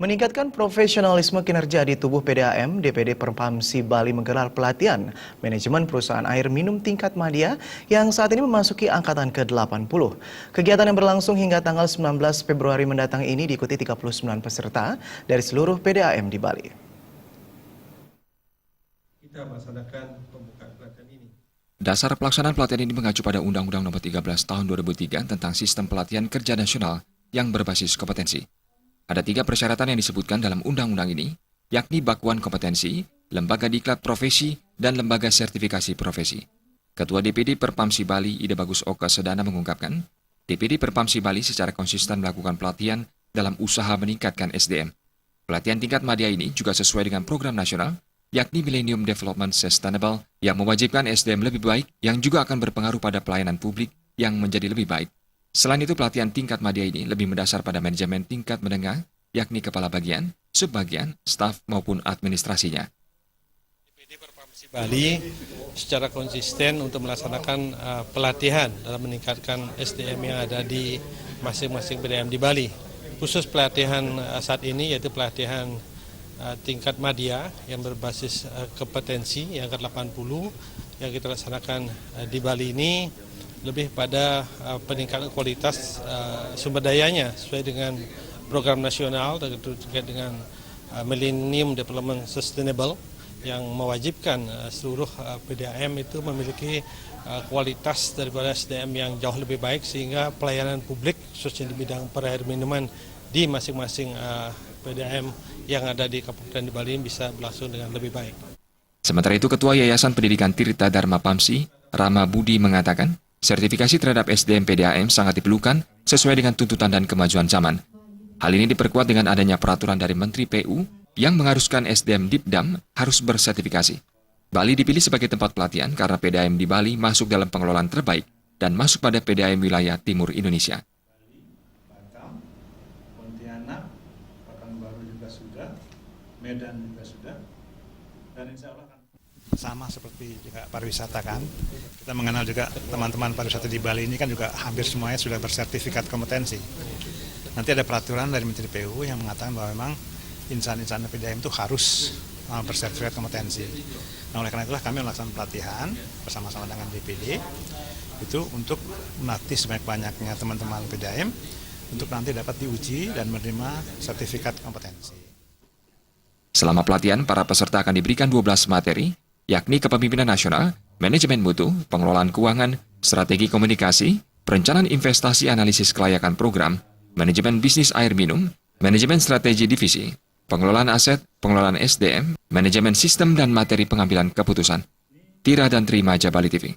Meningkatkan profesionalisme kinerja di tubuh PDAM, DPD Perpamsi Bali menggelar pelatihan manajemen perusahaan air minum tingkat madya yang saat ini memasuki angkatan ke-80. Kegiatan yang berlangsung hingga tanggal 19 Februari mendatang ini diikuti 39 peserta dari seluruh PDAM di Bali. Kita melaksanakan pembukaan pelatihan ini. Dasar pelaksanaan pelatihan ini mengacu pada Undang-Undang Nomor 13 Tahun 2003 tentang Sistem Pelatihan Kerja Nasional yang berbasis kompetensi. Ada 3 persyaratan yang disebutkan dalam undang-undang ini, yakni bakuan kompetensi, lembaga diklat profesi, dan lembaga sertifikasi profesi. Ketua DPD Perpamsi Bali, Ida Bagus Oka Sedana mengungkapkan, DPD Perpamsi Bali secara konsisten melakukan pelatihan dalam usaha meningkatkan SDM. Pelatihan tingkat madya ini juga sesuai dengan program nasional, yakni Millennium Development Sustainable, yang mewajibkan SDM lebih baik yang juga akan berpengaruh pada pelayanan publik yang menjadi lebih baik. Selain itu, pelatihan tingkat madya ini lebih mendasar pada manajemen tingkat menengah, yakni kepala bagian, subbagian, staf maupun administrasinya. DPD Perpamsi Bali secara konsisten untuk melaksanakan pelatihan dalam meningkatkan SDM yang ada di masing-masing PDAM di Bali. Khusus pelatihan saat ini yaitu pelatihan tingkat madya yang berbasis kompetensi yang ke-80 yang kita laksanakan di Bali ini lebih pada peningkatan kualitas sumber dayanya sesuai dengan program nasional terkait dengan Millennium Development Sustainable yang mewajibkan seluruh PDAM itu memiliki kualitas daripada SDM yang jauh lebih baik sehingga pelayanan publik khususnya di bidang perair minuman di masing-masing PDAM yang ada di Kabupaten di Bali bisa berlangsung dengan lebih baik. Sementara itu, Ketua Yayasan Pendidikan Tirta Dharma Pamsi, Rama Budi mengatakan, sertifikasi terhadap SDM PDAM sangat diperlukan sesuai dengan tuntutan dan kemajuan zaman. Hal ini diperkuat dengan adanya peraturan dari Menteri PU yang mengharuskan SDM Dipdam harus bersertifikasi. Bali dipilih sebagai tempat pelatihan karena PDAM di Bali masuk dalam pengelolaan terbaik dan masuk pada PDAM wilayah Timur Indonesia. Batam, Pontianak, Pekanbaru juga sudah, Medan juga sudah, dan insya Allah sama seperti juga pariwisata kan. Kita mengenal juga teman-teman pariwisata di Bali ini kan juga hampir semuanya sudah bersertifikat kompetensi. Nanti ada peraturan dari Menteri PU yang mengatakan bahwa memang insan-insan PDAM itu harus bersertifikat kompetensi. Nah, oleh karena itulah kami melaksanakan pelatihan bersama-sama dengan DPD itu untuk melatih sebanyak-banyaknya teman-teman PDAM untuk nanti dapat diuji dan menerima sertifikat kompetensi. Selama pelatihan, para peserta akan diberikan 12 materi, yakni kepemimpinan nasional, manajemen mutu, pengelolaan keuangan, strategi komunikasi, perencanaan investasi analisis kelayakan program, manajemen bisnis air minum, manajemen strategi divisi, pengelolaan aset, pengelolaan SDM, manajemen sistem dan materi pengambilan keputusan. Tira dan Tri Maja Bali TV.